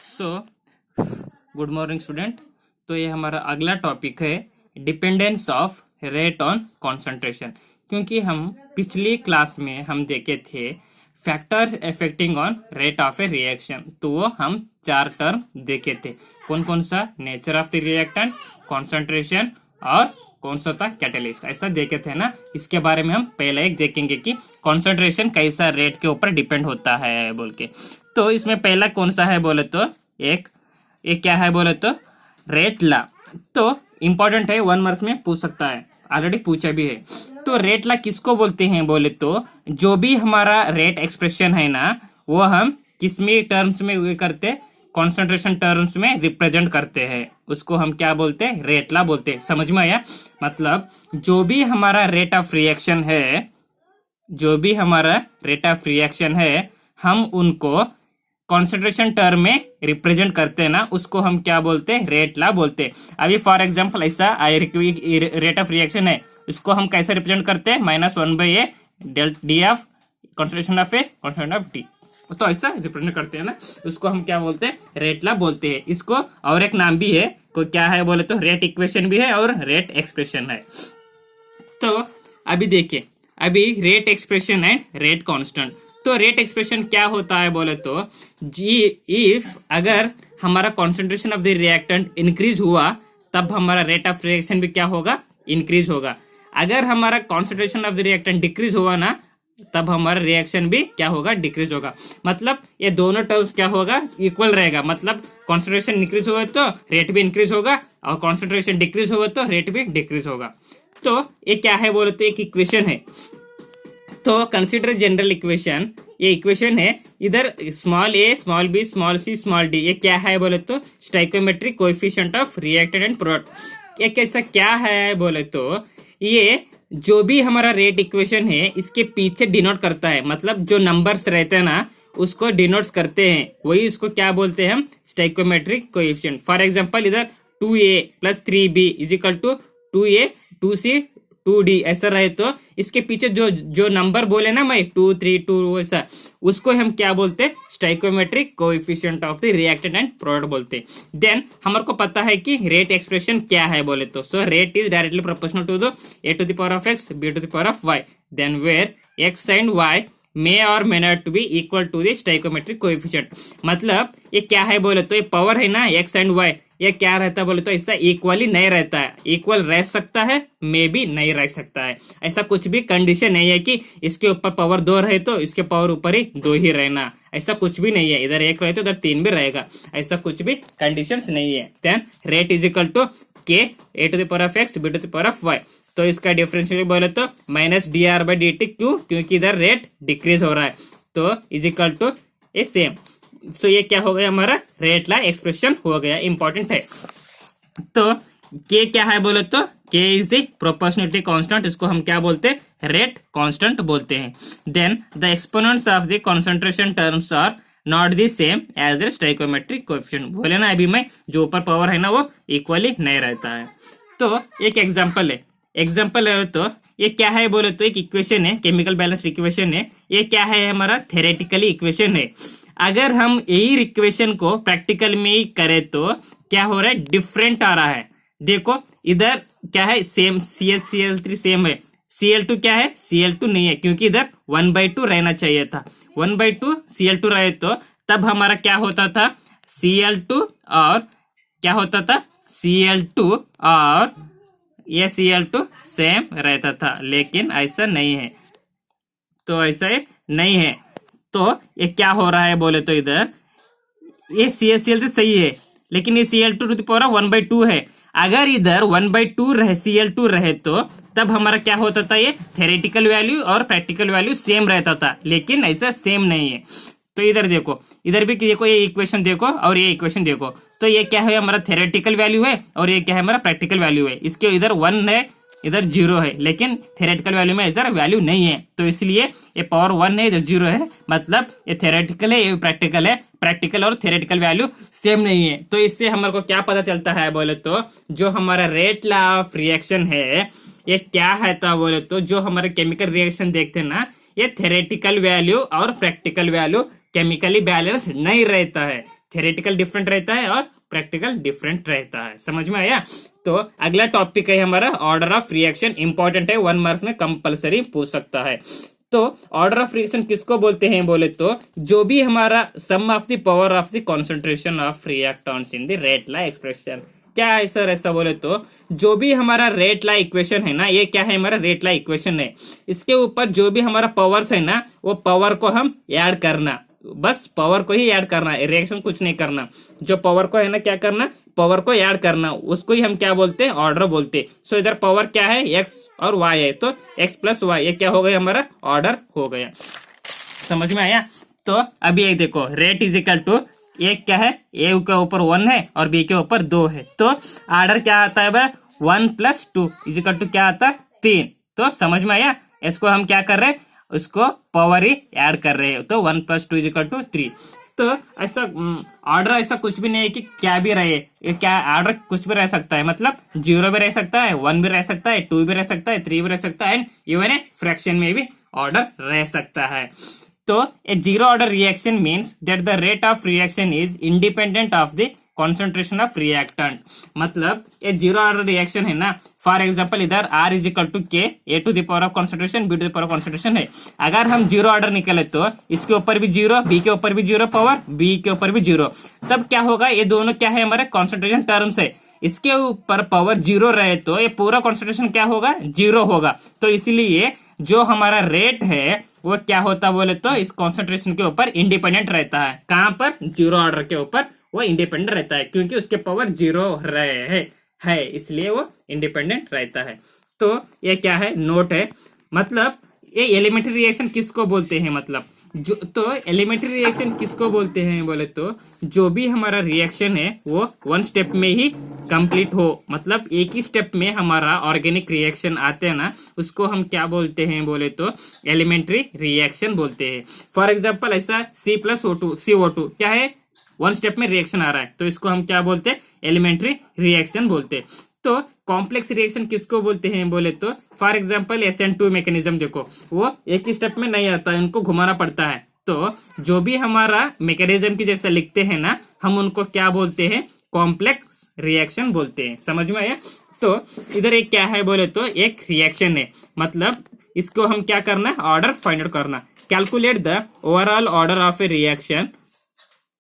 So good morning student. तो ये हमारा अगला टॉपिक है dependence of rate on concentration. क्योंकि हम पिछली क्लास में हम देखे थे factor affecting on rate of A reaction, तो वो हम 4 टर्म देखे थे। कौन कौन सा? Nature of the reactant, concentration और कौन सा था? कैटलिस्ट। ऐसा देखे थे ना। इसके बारे में हम पहले एक देखेंगे कि कॉन्सेंट्रेशन कैसा रेट के ऊपर डिपेंड होता है बोल के। तो इसमें पहला कौन सा है बोले तो एक क्या है बोले तो रेट ला। तो इंपॉर्टेंट है, 1 मार्क्स में पूछ सकता है, ऑलरेडी पूछा भी है। तो रेट ला किसको बोलते हैं बोले तो जो भी हमारा रेट एक्सप्रेशन है ना, वो हम किस में टर्म्स में करते? कॉन्सेंट्रेशन टर्म्स में रिप्रेजेंट करते हैं, उसको हम क्या बोलते हैं? रेट ला बोलते हैं। समझ में आया? मतलब जो भी हमारा रेट ऑफ रिएक्शन है, हम उनको कॉन्सेंट्रेशन टर्म में रिप्रेजेंट करते हैं ना, उसको हम क्या बोलते हैं? रेट ला बोलते हैं। अभी फॉर एग्जांपल ऐसा रेट ऑफ रिएक्शन है, इसको हम कैसे रिप्रेजेंट करते हैं? -1/a D of concentration of T. तो ऐसा रिप्रेजेंट करते हैं ना, उसको हम क्या बोलते हैं? रेट ला बोलते हैं। इसको और एक नाम भी है, को क्या है बोले तो रेट इक्वेशन भी है और रेट एक्सप्रेशन है। तो अभी देखिए, अभी rate expression and rate constant. तो रेट एक्सप्रेशन क्या होता है बोले तो इफ अगर हमारा concentration of the reactant increase हुआ, तब हमारा रेट ऑफ रिएक्शन भी क्या होगा? इंक्रीज होगा। अगर हमारा concentration of the reactant decrease हुआ ना, तब हमारा रिएक्शन भी क्या होगा? डिक्रीज होगा। मतलब ये दोनों टर्म्स क्या होगा? इक्वल रहेगा। मतलब कॉन्सेंट्रेशन इंक्रीज हुआ तो रेट भी इंक्रीज होगा, और कॉन्सेंट्रेशन डिक्रीज हुआ तो रेट भी डिक्रीज होगा। तो ये क्या है बोले तो एक इक्वेशन है। तो कंसीडर जनरल इक्वेशन, ये इक्वेशन है। इधर small a, small b, small c, small d, ये क्या है बोले तो stoichiometric coefficient of reactant and product. ये कैसा क्या है बोले तो ये जो भी हमारा रेट इक्वेशन है, इसके पीछे डिनोट करता है। मतलब जो नंबर्स रहते हैं ना, उसको डिनोट्स करते हैं, वही इसको क्या बोलते हैं हम? Stoichiometric coefficient. फॉर एग्जांपल इधर 2a + 3b = 2a 2c 2d ऐसा रहे तो इसके पीछे जो नंबर बोले ना मैं 2 3 2 ऐसा, उसको हम क्या बोलते हैं? Stoichiometric coefficient of the reactant and product बोलते हैं। देन हमारे को पता है कि रेट एक्सप्रेशन क्या है बोले तो so rate is directly proportional to the a⁴x b⁴y, then where x and y may or may not be equal to the stoichiometric coefficient। मतलब ये क्या है बोले तो ये पावर है ना x एंड y, ये क्या रहता है बोले तो ऐसा इक्वली नहीं रहता है। इक्वल रह सकता है, मे भी नहीं रह सकता है। ऐसा कुछ भी कंडीशन नहीं है कि इसके ऊपर पावर 2 रहे तो इसके पावर ऊपर ही 2 ही रहना, ऐसा कुछ भी नहीं है। इधर 1 रहे तो इधर 3 भी रहेगा, ऐसा कुछ भी कंडीशंस नहीं है। Then rate is equal to k a⁴x b⁴y। तो इसका डिफरेंशियल बोले तो -dr/dt। क्यों? क्योंकि इधर रेट डिक्रीज हो रहा है, तो is equal to a same. So ये क्या हो गया? हमारा रेट ला एक्सप्रेशन हो गया। इंपॉर्टेंट है। तो k क्या है बोले तो k is the proportionality constant, इसको हम क्या बोलते हैं? रेट कांस्टेंट बोलते हैं। Then the exponents of the concentration terms are not the same as the stoichiometric coefficient. बोले ना अभी मैं, जो ऊपर पावर है ना वो इक्वली नहीं रहता है। तो एक एग्जांपल है तो ये क्या है बोले तो एक इक्वेशन है, केमिकल बैलेंस इक्वेशन है। ये क्या है? हमारा थ्योरेटिकली इक्वेशन है। अगर हम यही इक्वेशन को प्रैक्टिकल में ही करें तो क्या हो रहा है? डिफरेंट आ रहा है। देखो इधर क्या है? सेम CH3 सेम है। Cl2 क्या है? Cl2 नहीं है, क्योंकि इधर 1/2 रहना चाहिए था। 1/2 Cl2 रहे तो तब हमारा क्या होता था? Cl2 और क्या होता था? Cl2 और ये Cl2 सेम रहता था, लेकिन ऐसा नहीं है। तो ऐसा नहीं है। तो ये क्या हो रहा है बोले तो इधर ये Cl2 सही है, लेकिन ये Cl2⁴ 1/2 है। अगर इधर 1/2 रहे Cl2 रहे तो तब हमारा क्या होता था? ये थ्योरेटिकल वैल्यू और प्रैक्टिकल वैल्यू सेम रहता था, लेकिन ऐसा सेम नहीं है। तो इधर देखो, इधर भी देखो, ये इक्वेशन देखो और ये इक्वेशन देखो। तो ये क्या है? हमारा थ्योरेटिकल वैल्यू है और ये क्या है? हमारा प्रैक्टिकल वैल्यू है। इसके इधर 1 है, इधर 0 है, लेकिन थ्योरेटिकल वैल्यू में इधर वैल्यू नहीं है। तो इसलिए ये पावर 1 है, इधर 0 है। मतलब ये थ्योरेटिकल है, ये प्रैक्टिकल है। प्रैक्टिकल और थ्योरेटिकल वैल्यू सेम नहीं है। तो इससे हमारे को क्या पता चलता है बोले तो जो हमारा रेट लॉ ऑफ रिएक्शन है, ये क्या है था बोले तो जो हमारे केमिकल रिएक्शन देखते हैं ना, ये थ्योरेटिकल वैल्यू और प्रैक्टिकल वैल्यू केमिकली बैलेंस नहीं रहता है। थ्योरेटिकल डिफरेंट रहता है और प्रैक्टिकल डिफरेंट रहता है। समझ में आया? तो अगला टॉपिक है हमारा ऑर्डर ऑफ रिएक्शन। इंपॉर्टेंट है, 1 मार्क्स में कंपलसरी पूछ सकता है। तो ऑर्डर ऑफ रिएक्शन किसको बोलते हैं बोले तो जो भी हमारा sum of the power of the concentration of reactants in the rate law expression. क्या है सर ऐसा बोले तो जो भी हमारा रेट लॉ इक्वेशन है ना, ये क्या है हमारा रेट लॉ इक्वेशन है, इसके ऊपर जो भी हमारा पावर्स है ना वो पावर को हम ऐड करना, बस पावर को ही ऐड करना है, रिएक्शन कुछ नहीं करना। जो पावर को है ना क्या करना, पावर को ऐड करना, उसको ही हम क्या बोलते हैं, ऑर्डर बोलते हैं। सो इधर पावर क्या है, एक्स और वाई है, तो एक्स प्लस वाई ये क्या हो गया हमारा ऑर्डर हो गया। समझ में आया? तो अभी एक देखो रेट इज इक्वल टू एक क्या है, ए के ऊपर 1 है और बी के ऊपर 2 है, तो ऑर्डर क्या आता है भाई 1 + 2 इज इक्वल टू क्या आता है 3। तो समझ में आया? इसको हम क्या कर रहे हैं, उसको पावर ही ऐड कर रहे हैं, तो 1 + 2 इज इक्वल टू 3। तो ऐसा ऑर्डर ऐसा कुछ भी नहीं है कि क्या भी रहे, ये क्या ऑर्डर कुछ भी रह सकता है, मतलब 0 भी रह सकता है, 1 भी रह सकता है, 2 भी रह सकता है, 3 भी रह सकता है, एंड इवन ए फ्रैक्शन में भी ऑर्डर रह सकता है। तो a zero order reaction means that the rate of reaction is independent of the concentration of reactant. मतलब ये जीरो ऑर्डर रिएक्शन है ना, फॉर एग्जांपल इधर R is equal to K, A to the power of concentration B to the power of concentration है। अगर हम zero order निकले तो इसके ऊपर भी जीरो, बी के ऊपर भी जीरो पावर, बी के ऊपर भी जीरो, तब क्या होगा, ये दोनों क्या है हमारे कॉन्सेंट्रेशन टर्म्स है, इसके ऊपर पावर जीरो रहे तो ये पूरा कॉन्सेंट्रेशन क्या होगा, जीरो होगा। तो इसलिए जो हमारा रेट है वो क्या होता बोले तो इस कॉन्सेंट्रेशन के ऊपर इंडिपेंडेंट रहता है। कहां पर, जीरो ऑर्डर के ऊपर वो इंडिपेंडेंट रहता है, क्योंकि उसके पावर जीरो रहे है इसलिए वो इंडिपेंडेंट रहता है। तो ये क्या है, नोट है। मतलब ये एलिमेंट्री रिएक्शन किसको बोलते हैं, मतलब जो, तो एलिमेंट्री रिएक्शन किसको बोलते हैं बोले तो जो भी हमारा रिएक्शन है वो 1 स्टेप में ही कंप्लीट हो, मतलब एक ही स्टेप में हमारा ऑर्गेनिक रिएक्शन आते हैं ना, उसको हम क्या बोलते हैं बोले तो एलिमेंट्री रिएक्शन बोलते हैं। फॉर एग्जाम्पल ऐसा C+O2 CO2 क्या है, 1 स्टेप में रिएक्शन आ रहा है, तो इसको हम क्या बोलते हैं, एलिमेंट्री रिएक्शन बोलते हैं। तो कॉम्प्लेक्स रिएक्शन किसको बोलते हैं बोले तो फॉर एग्जांपल SN2 मैकेनिज्म देखो, वो एक ही स्टेप में नहीं आता है, उनको घुमाना पड़ता है। तो जो भी हमारा मैकेनिज्म की जैसा लिखते हैं ना, हम उनको क्या बोलते हैं, कॉम्प्लेक्स रिएक्शन बोलते हैं। समझ में आया? तो इधर एक क्या है बोले तो एक रिएक्शन है, मतलब इसको हम क्या करना है, ऑर्डर फाइंड आउट करना। Calculate the overall order of A reaction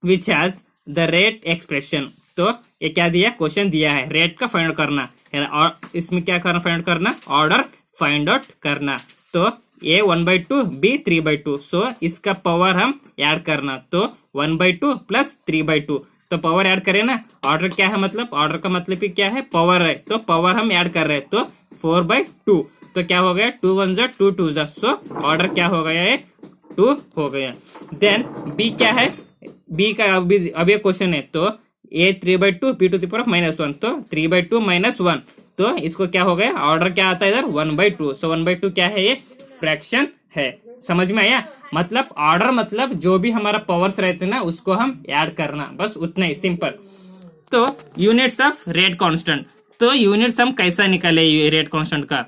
which has the rate expression. तो ये क्या दिया, क्वेश्चन दिया है, रेट का फाइंड आउट करना है, और इसमें क्या करना, फाइंड आउट करना, ऑर्डर फाइंड आउट करना। तो A 1/2 B 3/2, सो इसका पावर हम ऐड करना, तो 1/2 + 3/2, तो पावर ऐड करें ना, ऑर्डर क्या है, मतलब ऑर्डर का मतलब कि क्या है, पावर है, तो पावर हम ऐड कर रहे हैं, तो 4/2, तो क्या हो गया 2 1 जा 2 2 जा, सो ऑर्डर क्या हो गया है 2 हो गया। देन B क्या है, B का अभी क्वेश्चन है, तो A 3/2 B to the power -1, तो 3/2 -1, तो इसको क्या हो गया, ऑर्डर क्या आता है इधर 1/2, सो 1/2 क्या है, ये फ्रैक्शन है। समझ में आया? मतलब ऑर्डर मतलब जो भी हमारा पावर्स रहते हैं ना उसको हम ऐड करना, बस उतना ही सिंपल। तो यूनिट्स ऑफ रेट कांस्टेंट, तो यूनिट्स हम कैसा निकाले रेट कांस्टेंट का,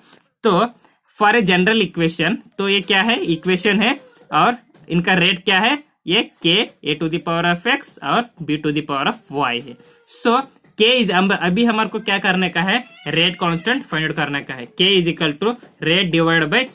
तो फॉर ए जनरल इक्वेशन, तो ये क्या है, इक्वेशन है और इनका रेट क्या है, ये k a to the power of x और b to the power of y है। सो k इज, अभी हमारे को क्या करने का है, रेट कांस्टेंट फाइंड आउट करने का है। k is equal to rate divide by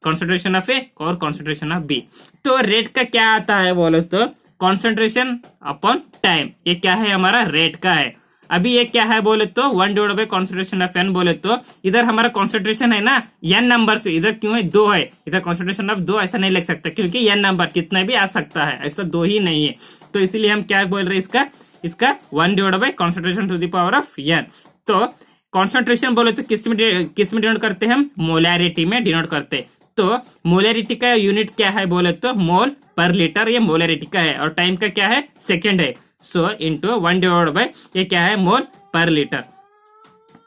concentration of A और कॉन्सेंट्रेशन ऑफ बी। तो रेट का क्या आता है बोले तो कॉन्सेंट्रेशन अपॉन टाइम, ये क्या है हमारा रेट का है। अभी ये क्या है बोले तो 1 divide by concentration of n बोले तो इधर हमारा कॉन्सेंट्रेशन है ना n नंबर से, इधर क्यों है 2 है, इधर कॉन्सेंट्रेशन ऑफ 2 ऐसा नहीं लिख सकता क्योंकि n नंबर कितना भी आ सकता है, ऐसा 2 ही नहीं है, तो इसीलिए हम क्या बोल रहे हैं, इसका 1 divide by concentration to the power of n। तो कॉन्सेंट्रेशन बोले तो किस में डिनोट करते हैं, हम मोलैरिटी में डिनोट करते हैं। तो मोलैरिटी का यूनिट क्या है बोले तो मोल पर लीटर, ये मोलैरिटी का है, और टाइम का क्या है, सेकेंड है, सो इंटू 1 डिवाइड बाय ये क्या है, मोल पर लीटर,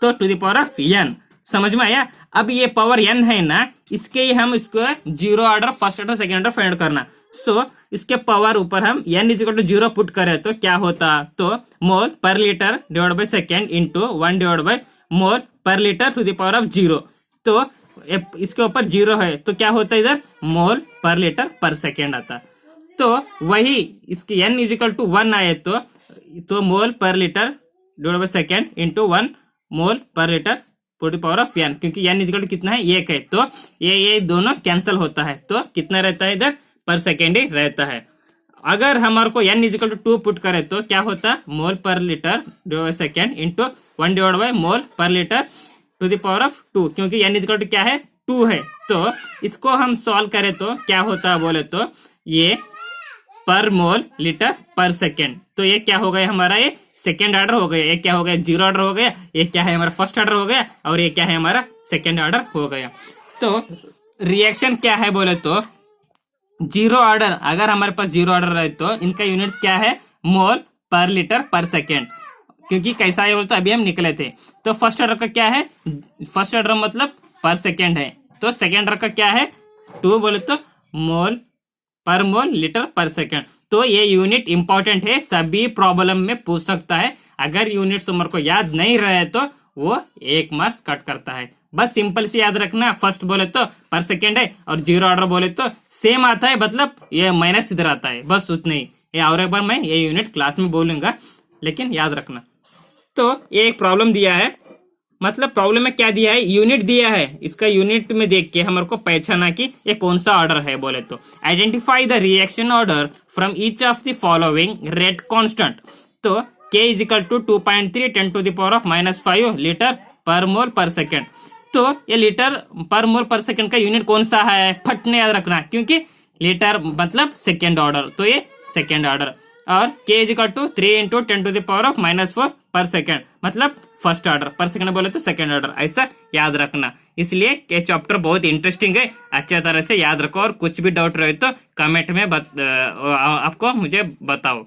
तो to the power of n। समझ में आया? अब ये पावर n है ना, इसके ही हम इसको zero order, first order, second order find करना। सो इसके पावर ऊपर हम n is equal to 0 put करें तो क्या होता, तो mole per litre divide by second into 1 divide by mole per litre to the power of 0, तो इसके ऊपर 0 है तो क्या होता है, इधर मोल पर लीटर पर सेकेंड आता। तो वही इसके n इजिकल टू 1 आए तो mole per litre divide by second into 1 mole per litre to the power of n, क्योंकि n इजिकल टू कितना है 1 है, तो ये दोनों कैंसिल होता है, तो कितना रहता है इधर पर सेकेंड ही रहता है। अगर हमारे को n इजिकल टू 2 पुट करे तो क्या होता है mole per litre divide by second into 1 divide by mole per litre to the power of 2, क्योंकि n इजिकल टू क्या है 2 है। तो इसको हम सॉल्व करें तो क्या होता है बोले तो ये पर मोल लीटर पर सेकेंड, तो ये क्या हो गया हमारा ये सेकेंड ऑर्डर हो गया, ये क्या हो गया जीरो ऑर्डर हो गया, ये क्या है हमारा फर्स्ट ऑर्डर हो गया, और ये क्या है हमारा सेकेंड ऑर्डर हो गया। तो रिएक्शन क्या है बोले तो जीरो ऑर्डर, अगर हमारे पास जीरो ऑर्डर रहे तो इनका यूनिट्स क्या है मोल पर लीटर पर सेकेंड, क्योंकि कैसा है बोलते अभी हम निकले थे। तो फर्स्ट ऑर्डर का क्या है, फर्स्ट ऑर्डर मतलब पर सेकेंड है, तो सेकेंड ऑर्डर का क्या है 2 बोले तो मोल पर मोल लीटर पर सेकेंड। तो ये यूनिट इंपॉर्टेंट है, सभी प्रॉब्लम में पूछ सकता है। अगर यूनिट तुम्हारे को याद नहीं रहे तो वो 1 मार्क्स कट करता है। बस सिंपल से याद रखना, फर्स्ट बोले तो पर सेकेंड है और जीरो ऑर्डर बोले तो सेम आता है, मतलब ये माइनस इधर आता है, बस उतना ही। ये और एक बार मैं ये यूनिट क्लास में बोलूंगा, लेकिन याद रखना। तो ये एक प्रॉब्लम दिया है, मतलब प्रॉब्लम में क्या दिया है यूनिट दिया है, इसका यूनिट में देख के हमारे को पहचाना कि ये कौन सा ऑर्डर है बोले तो identify the reaction order from each of the following rate constant. तो K is equal to 2.3 10 to the power of -5 litre per mole पर सेकेंड। तो ये लीटर पर मोल पर सेकेंड का यूनिट कौन सा है फटने याद रखना, क्योंकि लीटर मतलब सेकेंड ऑर्डर, तो ये सेकेंड ऑर्डर। और K is equal to 3 into 10 to the power of -4 per second, मतलब फर्स्ट ऑर्डर, पर सेकंड बोले तो सेकंड ऑर्डर, ऐसा याद रखना। इसलिए ये चैप्टर बहुत इंटरेस्टिंग है, अच्छे तरह से याद रखो, और कुछ भी डाउट रहे तो कमेंट में आपको मुझे बताओ।